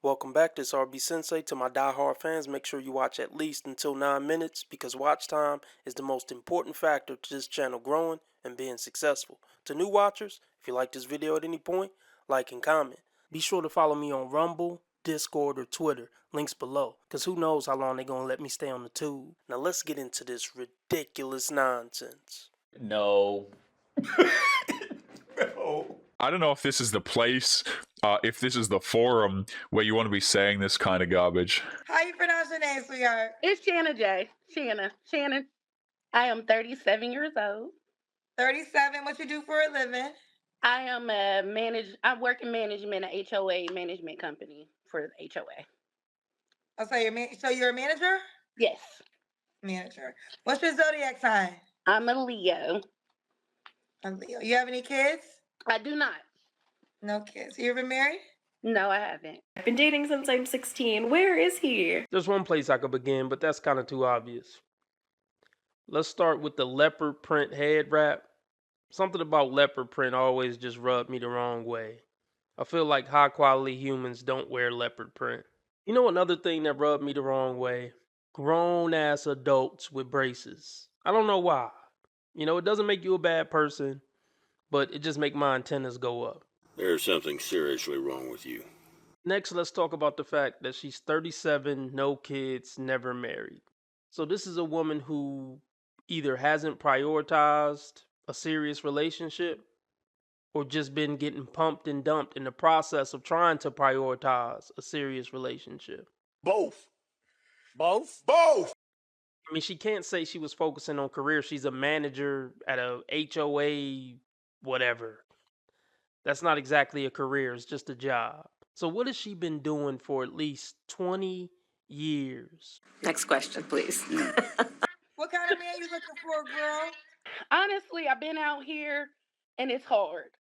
Welcome back, this RB Sensei. To my die-hard fans, make sure you watch at least until 9 minutes because watch time is the most important factor to this channel growing and being successful. To new watchers, if you like this video at any point, like and comment. Be sure to follow me on Rumble, Discord, or Twitter, links below, because who knows how long they're going to let me stay on the tube. Now let's get into this ridiculous nonsense. No. No. I don't know if this is the place, if this is the forum where you want to be saying this kind of garbage. How you pronounce your name, sweetheart? It's Shanna J. Shannon. I am 37 years old. 37. What you do for a living? I am I work in management, a HOA management company for the HOA. Oh, so you're a manager? Yes. Manager. What's your zodiac sign? I'm a Leo. A Leo. You have any kids? I do not. No kids. You ever married? No, I haven't. I've been dating since I'm 16. Where is he? There's one place I could begin, but that's kind of too obvious. Let's start with the leopard print head wrap. Something about leopard print always just rubbed me the wrong way. I feel like high quality humans don't wear leopard print. You know another thing that rubbed me the wrong way? Grown ass adults with braces. I don't know why. You know, it doesn't make you a bad person, but it just make my antennas go up. There's something seriously wrong with you. Next, let's talk about the fact that she's 37, no kids, never married. So this is a woman who either hasn't prioritized a serious relationship or just been getting pumped and dumped in the process of trying to prioritize a serious relationship. Both. I mean, she can't say she was focusing on career. She's a manager at a HOA, whatever. That's not exactly a career, it's just a job. So what has she been doing for at least 20 years? Next question, please. What kind of man you looking for, girl? Honestly, I've been out here and it's hard.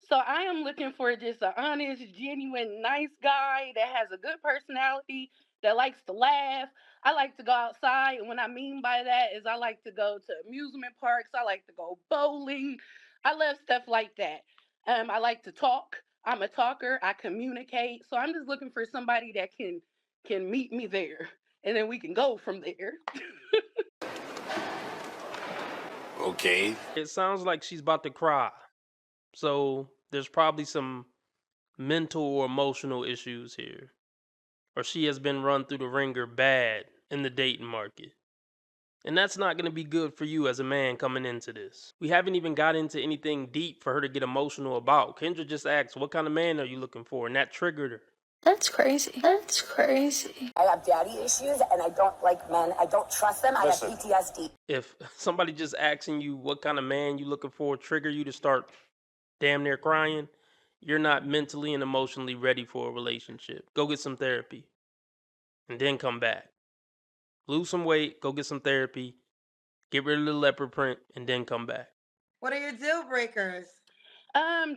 So I am looking for just an honest, genuine, nice guy that has a good personality, that likes to laugh. I like to go outside, and what I mean by that is I like to go to amusement parks. I like to go bowling. I love stuff like that. I like to talk. I'm a talker. I communicate. So I'm just looking for somebody that can meet me there, and then we can go from there. Okay. It sounds like she's about to cry. So there's probably some mental or emotional issues here. Or she has been run through the ringer bad in the dating market. And that's not going to be good for you as a man coming into this. We haven't even got into anything deep for her to get emotional about. Kendra just asked, what kind of man are you looking for? And that triggered her. That's crazy. That's crazy. I have daddy issues and I don't like men. I don't trust them. Listen. I have PTSD. If somebody just asking you what kind of man you looking for trigger you to start damn near crying, you're not mentally and emotionally ready for a relationship. Go get some therapy and then come back. Lose some weight, go get some therapy, get rid of the leopard print, and then come back. What are your deal breakers?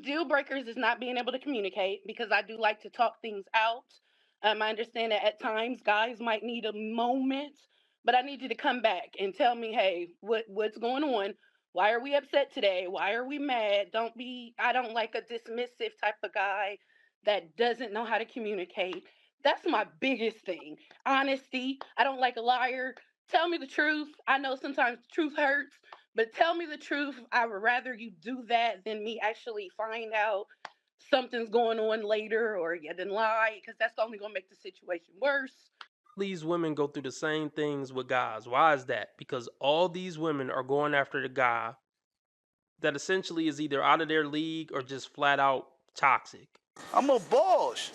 Deal breakers is not being able to communicate because I do like to talk things out. I understand that at times guys might need a moment, but I need you to come back and tell me, hey, what's going on? Why are we upset today? Why are we mad? I don't like a dismissive type of guy that doesn't know how to communicate. That's my biggest thing. Honesty. I don't like a liar. Tell me the truth. I know sometimes the truth hurts, but tell me the truth. I would rather you do that than me actually find out something's going on later or you didn't lie, because that's only going to make the situation worse. These women go through the same things with guys. Why is that? Because all these women are going after the guy that essentially is either out of their league or just flat out toxic. I'm a boss.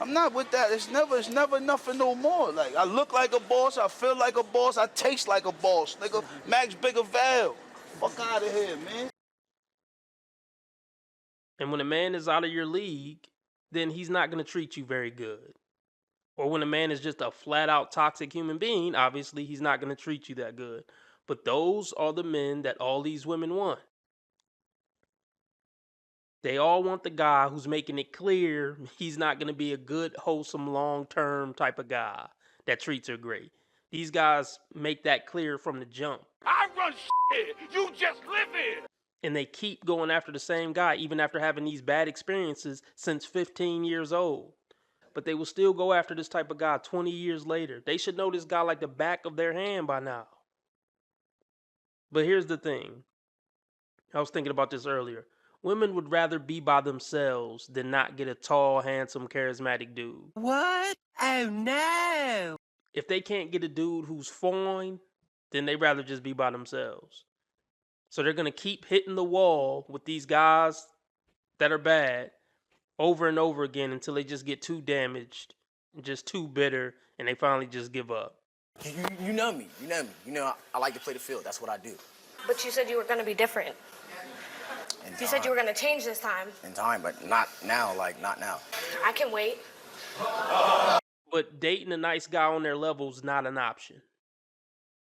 I'm not with that. It's never nothing no more. Like, I look like a boss, I feel like a boss, I taste like a boss. Nigga, Max Bigger Val. Fuck out of here, man. And when a man is out of your league, then he's not going to treat you very good. Or when a man is just a flat out toxic human being, obviously he's not going to treat you that good. But those are the men that all these women want. They all want the guy who's making it clear he's not going to be a good, wholesome, long-term type of guy that treats her great. These guys make that clear from the jump. I run shit. You just live here. And they keep going after the same guy even after having these bad experiences since 15 years old. but they will still go after this type of guy 20 years later. They should know this guy like the back of their hand by now. But here's the thing. I was thinking about this earlier. Women would rather be by themselves than not get a tall, handsome, charismatic dude. What? Oh no! If they can't get a dude who's fine, then they'd rather just be by themselves. So they're going to keep hitting the wall with these guys that are bad over and over again until they just get too damaged, just too bitter, and they finally just give up. You know me. You know me. You know I like to play the field. That's what I do. But you said you were going to be different. You said you were going to change this time. In time, but not now. Like, not now. I can wait. But dating a nice guy on their level is not an option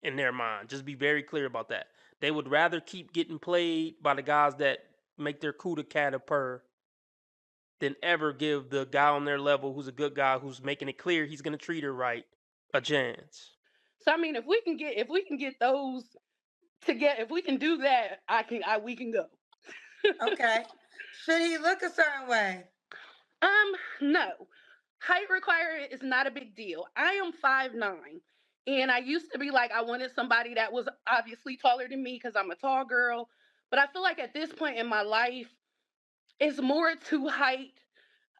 in their mind. Just be very clear about that. They would rather keep getting played by the guys that make their cooter cat a purr than ever give the guy on their level who's a good guy who's making it clear he's going to treat her right a chance. So I mean, if we can get those together, if we can do that, we can go. Okay. Should he look a certain way? No. Height requirement is not a big deal. I am 5'9", and I used to be like, I wanted somebody that was obviously taller than me because I'm a tall girl. But I feel like at this point in my life, it's more to height.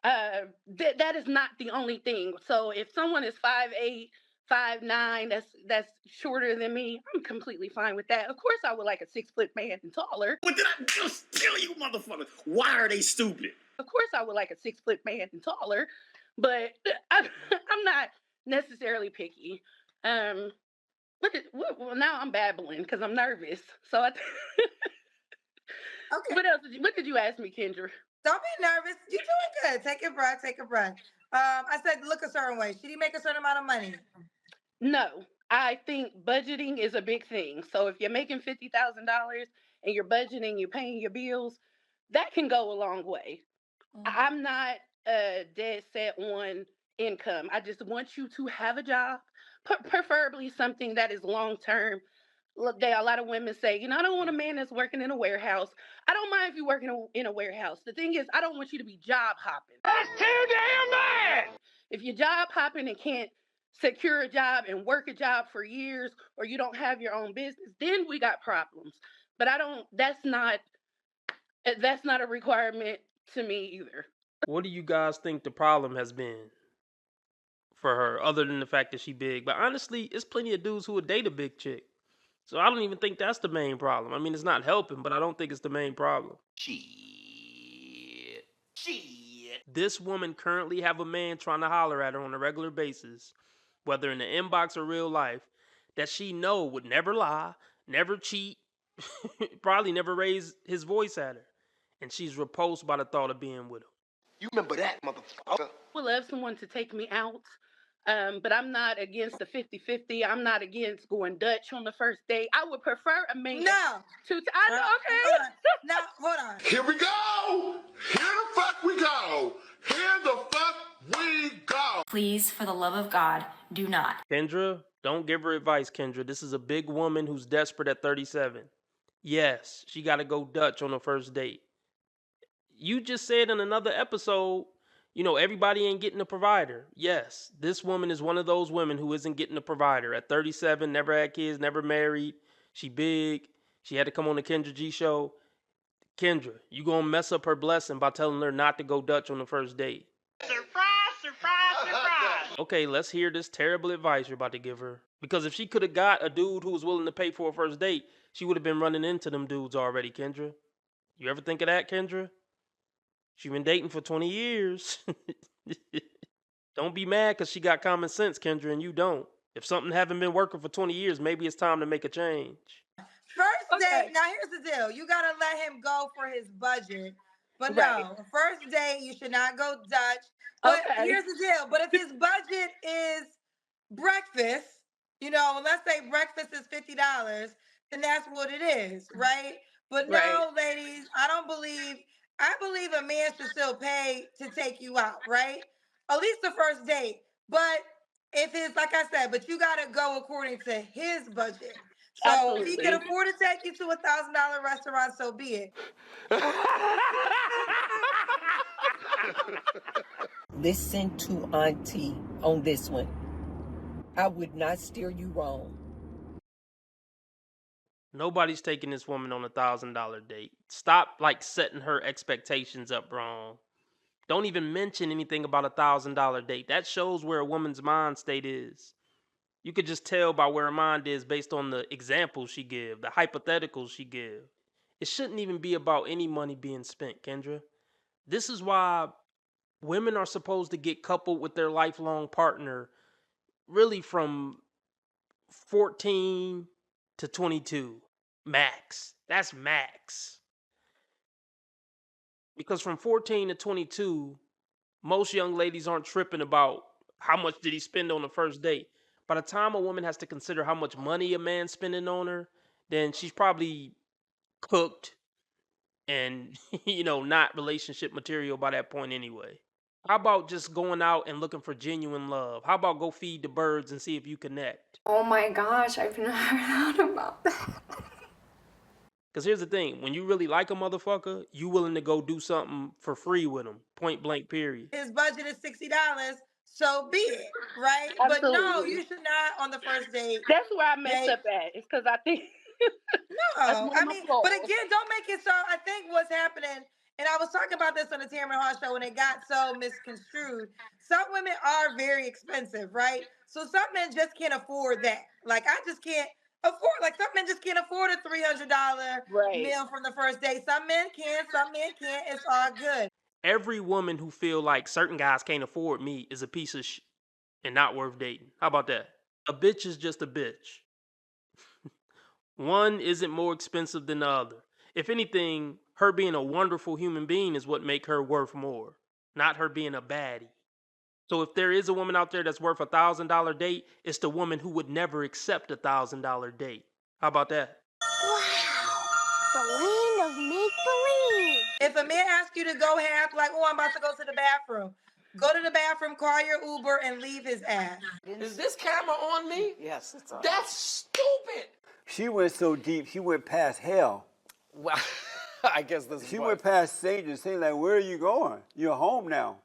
That is not the only thing. So if someone is 5'8", 5'9", that's shorter than me, I'm completely fine with that. Of course, I would like a 6-foot man and taller. What did I just tell you, motherfucker? Why are they stupid? Of course, I would like a 6-foot man and taller, but I'm not necessarily picky. Well, now I'm babbling because I'm nervous. So Okay. What did you ask me, Kendra? Don't be nervous. You're doing good. Take a breath. Take a breath. I said look a certain way. Should he make a certain amount of money? No, I think budgeting is a big thing. So if you're making $50,000 and you're budgeting, you're paying your bills, that can go a long way. I'm not dead set on income. I just want you to have a job, preferably something that is long term. Look, a lot of women say, I don't want a man that's working in a warehouse. I don't mind if you're working in a warehouse. The thing is, I don't want you to be job hopping. That's too damn bad! If you're job hopping and can't secure a job and work a job for years, or you don't have your own business, then we got problems. But that's not a requirement to me either. What do you guys think the problem has been for her, other than the fact that she big? But honestly, it's plenty of dudes who would date a big chick. So I don't even think that's the main problem. I mean, it's not helping, but I don't think it's the main problem. Shit. This woman currently have a man trying to holler at her on a regular basis, whether in the inbox or real life, that she know would never lie, never cheat, probably never raise his voice at her. And she's repulsed by the thought of being with him. You remember that, motherfucker? I would love someone to take me out. But I'm not against the 50-50. I'm not against going Dutch on the first date. I would prefer a man. No. I know, okay. Now, hold on. Here we go! Here the fuck we go! Here the fuck we go! Please, for the love of God, do not. Kendra, don't give her advice, Kendra. This is a big woman who's desperate at 37. Yes, she got to go Dutch on the first date. You just said in another episode, everybody ain't getting a provider. Yes, this woman is one of those women who isn't getting a provider. At 37, never had kids, never married. She big. She had to come on the Kendra G show. Kendra, you gonna mess up her blessing by telling her not to go Dutch on the first date. Surprise, surprise, surprise. Okay, let's hear this terrible advice you're about to give her. Because if she could have got a dude who was willing to pay for a first date, she would have been running into them dudes already, Kendra. You ever think of that, Kendra? She been dating for 20 years. Don't be mad because she got common sense, Kendra, and you don't. If something haven't been working for 20 years, maybe it's time to make a change. First date, now here's the deal. You got to let him go for his budget. But Right. no, first date, you should not go Dutch. But here's the deal. But if his budget is breakfast, let's say breakfast is $50, then that's what it is, right? But no, Right. ladies, I believe a man should still pay to take you out, right? At least the first date. But if it's, like I said, but you got to go according to his budget. So if he can Absolutely. afford to take you to $1,000 restaurant, so be it. Listen to Auntie on this one. I would not steer you wrong. Nobody's taking this woman on $1,000 date. Stop setting her expectations up wrong. Don't even mention anything about $1,000 date. That shows where a woman's mind state is. You could just tell by where her mind is based on the examples she give, the hypotheticals she give. It shouldn't even be about any money being spent, Kendra. This is why women are supposed to get coupled with their lifelong partner really from 14 to 22 max. That's max. Because from 14 to 22, most young ladies aren't tripping about how much did he spend on the first date. By the time a woman has to consider how much money a man's spending on her, then she's probably cooked and not relationship material by that point anyway. How about just going out and looking for genuine love? How about go feed the birds and see if you connect? Oh my gosh, I've never thought about that. Because here's the thing, when you really like a motherfucker, you willing to go do something for free with him, point blank period. His budget is $60, so be it, right? But no, you Absolutely. should not on the first date. That's where I messed Okay? up at. It's because I think that's No, one I of my mean, flaws. but again, don't make it so. I think what's happening, and I was talking about this on the Tamron Hall show when it got so misconstrued. Some women are very expensive, right? So some men just can't afford that. Like I just can't afford. Like some men just can't afford a $300 Right. meal from the first date. Some men can, some men can't. It's all good. Every woman who feel like certain guys can't afford me is a piece of shit and not worth dating. How about that? A bitch is just a bitch. One isn't more expensive than the other. If anything, her being a wonderful human being is what make her worth more, not her being a baddie. So if there is a woman out there that's worth $1,000 date, it's the woman who would never accept $1,000 date. How about that? Wow. The land of make believe. If a man asks you to go half, like, oh, I'm about to go to the bathroom, go to the bathroom, call your Uber, and leave his ass. Is this camera on me? Yes, it's on. That's stupid. She went so deep, she went past hell. Well, I guess this is She what- went past Satan, saying like, where are you going? You're home now.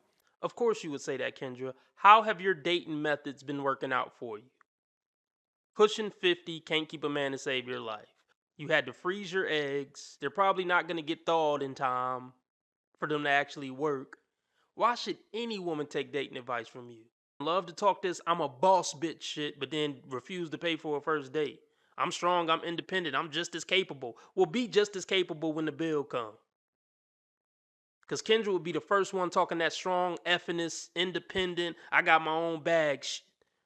Of course you would say that, Kendra. How have your dating methods been working out for you? Pushing 50 can't keep a man to save your life. You had to freeze your eggs. They're probably not going to get thawed in time for them to actually work. Why should any woman take dating advice from you? Love to talk this I'm a boss bitch shit, but then refuse to pay for a first date. I'm strong, I'm independent, I'm just as capable. Well, be just as capable when the bill comes. Because Kendra would be the first one talking that strong, effiness, independent, I got my own bag shit,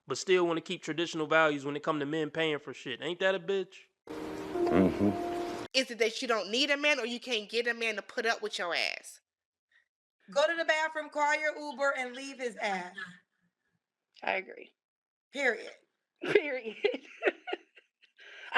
but still want to keep traditional values when it come to men paying for shit. Ain't that a bitch? Mm-hmm. Is it that you don't need a man or you can't get a man to put up with your ass? Go to the bathroom, call your Uber, and leave his ass. I agree. Period. Period.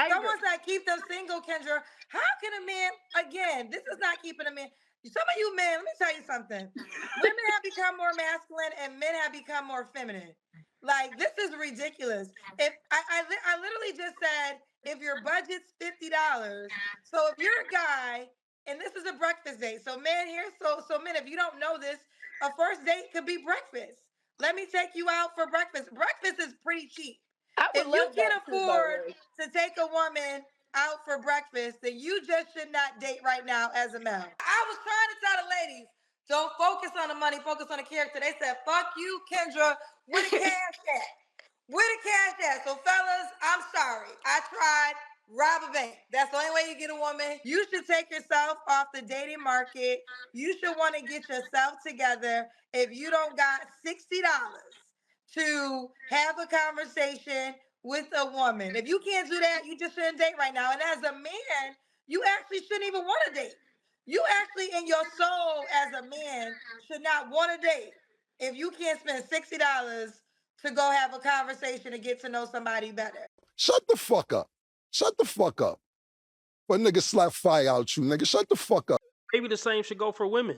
Someone said keep them single, Kendra. How can a man, again, this is not keeping a man. Some of you men, let me tell you something. Women have become more masculine and men have become more feminine. Like, this is ridiculous. If I literally just said, if your budget's $50, so if you're a guy, and this is a breakfast date, so men here, so men, if you don't know this, a first date could be breakfast. Let me take you out for breakfast. Breakfast is pretty cheap. I would If you love can't that too, by the afford way. to take a woman out for breakfast, then you just should not date right now as a male. I was trying to tell the ladies, don't focus on the money, focus on the character. They said, fuck you, Kendra. Where the cash at? Where the cash at? So fellas, I'm sorry. I tried. Rob a bank. That's the only way you get a woman. You should take yourself off the dating market. You should want to get yourself together. If you don't got $60 to have a conversation with a woman, if you can't do that, you just shouldn't date right now. And as a man, you actually shouldn't even want to date. You actually, in your soul, as a man, should not want to date if you can't spend $60 to go have a conversation and get to know somebody better. Shut the fuck up. Shut the fuck up. But nigga slap fire out you, nigga. Shut the fuck up. Maybe the same should go for women.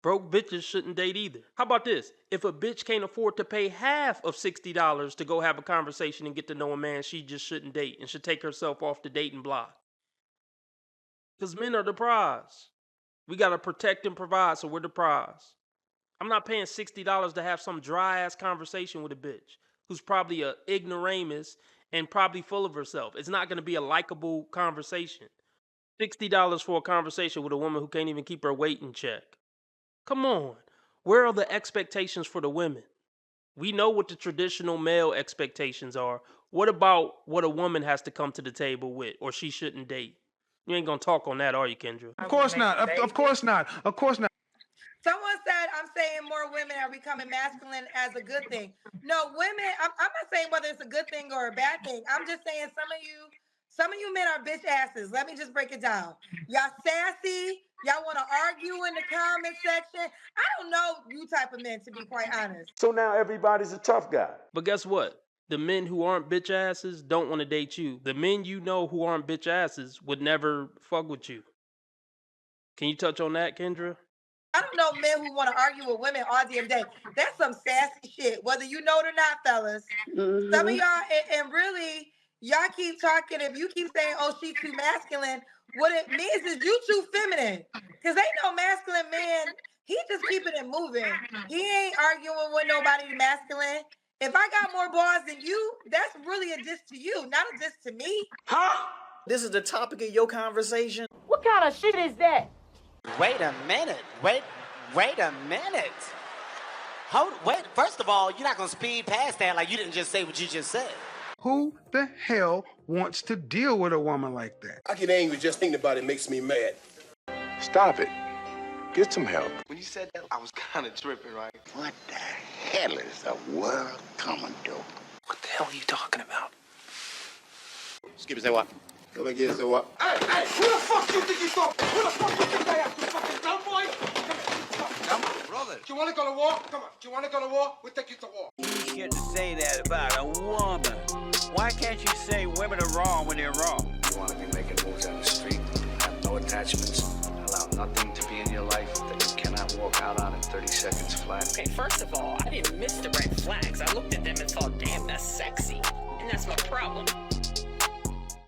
Broke bitches shouldn't date either. How about this? If a bitch can't afford to pay half of $60 to go have a conversation and get to know a man, she just shouldn't date and should take herself off the dating block. Because men are the prize. We got to protect and provide, so we're the prize. I'm not paying $60 to have some dry ass conversation with a bitch who's probably a ignoramus and probably full of herself. It's not going to be a likable conversation. $60 for a conversation with a woman who can't even keep her weight in check. Come on. Where are the expectations for the women? We know what the traditional male expectations are. What about what a woman has to come to the table with, or she shouldn't date? You ain't gonna talk on that, are you, Kendra? Of course not. Of course not. Of course not. Someone said I'm saying more women are becoming masculine as a good thing. No, women. I'm not saying whether it's a good thing or a bad thing. I'm just saying some of you men are bitch asses. Let me just break it down. Y'all sassy. Y'all want to argue in the comment section. I don't know you type of men, to be quite honest. So now everybody's a tough guy. But guess what? The men who aren't bitch asses don't want to date you. The men you know who aren't bitch asses would never fuck with you. Can you touch on that, Kendra? I don't know men who want to argue with women all damn day. That's some sassy shit, whether you know it or not, fellas. Some of y'all, and really, y'all keep talking. If you keep saying, "Oh, she too masculine," what it means is you too feminine. Cause ain't no masculine man. He just keeping it moving. He ain't arguing with nobody masculine. If I got more balls than you, that's really a diss to you, not a diss to me. Huh? This is the topic of your conversation? What kind of shit is that? Wait a minute. Wait a minute. Wait, first of all, you're not going to speed past that like you didn't just say what you just said. Who the hell wants to deal with a woman like that? I get angry just thinking about it makes me mad. Stop it. Get some help. When you said that, I was kind of tripping, right? What the hell is the world coming to? What the hell are you talking about? Skip say what? Go back here, so what? Hey, who the fuck you think you talking? Who the fuck you think I am? You fucking dumb boy? Come on, brother. Do you want to go to war? Come on. Do you want to go to war? We'll take you to war. You get to say that about a woman. Why can't you say women are wrong when they're wrong? You want to be making moves on the street, have no attachments, allow nothing to be in your life that you cannot walk out on in 30 seconds flat. Okay, first of all, I didn't miss the red flags. I looked at them and thought, damn, that's sexy. And that's my problem.